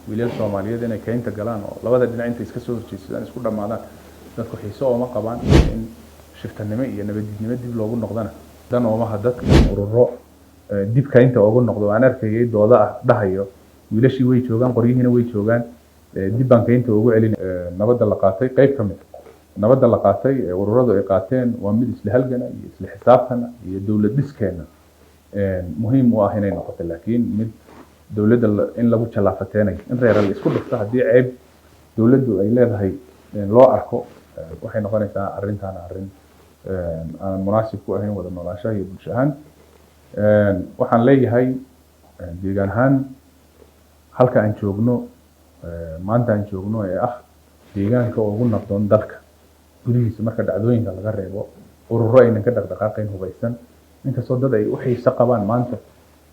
wiilal Soomaaliyeed inay kaynta galaan oo labada dhinac inta iska soo horjeedsadaan isku dhamaadaan dadku xiiso oo ma qabaan in shiftanimo iyo nabadgelyo dib loogu noqdana dan oo ma dadka ururo dib kaynta ugu noqdo aan arkayay dooda ah dhahayo wiilashii way joogaan qoryihiina way joogaan dib baan kaynta ugu celin nabadda la qaatay qayb kamid nabadda la qaatay ururadu ay qaateen waa mid isla halgana iyo isla xisaabtana iyo dawlad dhiskeena muhiim u ah inay noqoto laakiin mid dawladda in lagu jalaafateenay in reer la isku dhigto hadii ceeb dawladdu ay leedahay loo arko waxay noqonaysaa arrintan arrin aan munaasib ku ahayn wada noolaanshaha iyo bulsho ahaan waxaan leeyahay deegaan ahaan halka aan joogno maanta aan joogno ee ah deegaanka ugu nabdoon dalka gudihiisa marka dhacdooyinka laga reebo ururo aynan ka dhaqdhaqaaqayn hubaysan inkastoo dad ay u xiiso qabaan maanta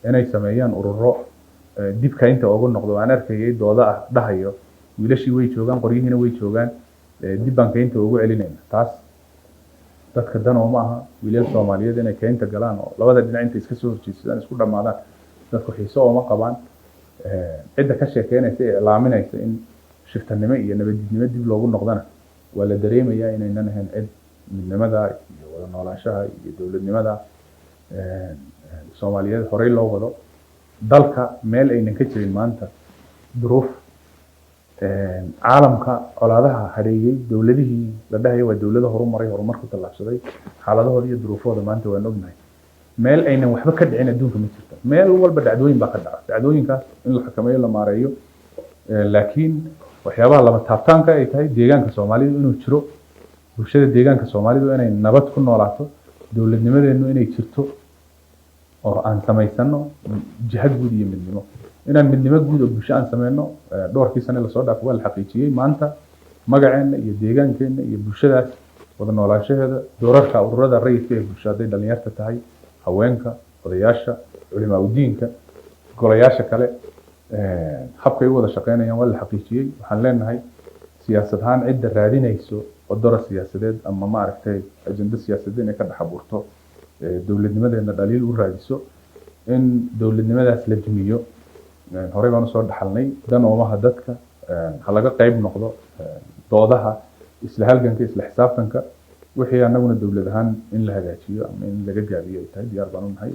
inay sameeyaan ururo dib kaynta ugu noqdo aan arkayay dooda ah dhahayo wiilashii way joogaan qoryihiina way joogaan dib baan kaynta ugu celinayna taas dadka dan oo ma aha wiilal Soomaaliyeed inay kaynta galaan oo labada dhinac inta iska soo horjeedsadaan isku dhamaadaan dadku xiiso oo ma qabaan cidda ka sheekeynaysa ee ilaaminaysa in shiftanimo iyo nabadgelyo dib loogu noqdana waa la dareemayaa inaynan ahayn cid midnimada iyo wada noolaanshaha iyo dawladnimada Soomaaliyeed horey loo wado dalka meel aynan ka jirin maanta duruuf caalamka colaadaha hareeyay dawladihii la dhahay waa dawlado horumaray horumarku tallaabsaday xaaladahooda iyo duruufooda maanta waan ognahay meel aynan waxba ka dhicin adduunka ma jirto meel walba dhacdooyin baa ka dhaca dhacdooyinkaas in la xakameeyo la maareeyo laakiin waxyaabaha lama taabtaanka ay tahay deegaanka Soomaalidu inuu jiro bulshada deegaanka Soomaalidu inay nabad ku noolaato dawladnimadeenu inay jirto oo aan samaysano jihad guud iyo midnimo inaan midnimo guud oo bulsho aan sameeyno dhowrkii sano la soo dhaafay waa la xaqiijiyay maanta magaceena iyo deegaankeena iyo bulshadaas wada noolaanshaheeda doorarka ururada rayidka ee bulshada dhalinyarta tahay haweenka odayaasha culimada golayaasha kale habkay wada shaqeynayaan waa la xaqiijiyay waxaan leenahay siyaasad ahaan cidda raadinayso waddo siyaasadeed ama ma aragtay ajenda siyaasadeed inay ka dhaxaburto dawladnimadeena dhaliil u raadiso in dawladnimadaas la dumiyo horey baan soo dhaxalnay dan oo ma dadka halaga qayb noqdo doodaha isla halganka isla xisaabtanka wixii anaguna dawlad ahaan in la hagaajiyo ama in laga gaabiyo ay tahay diyaar baan u nahay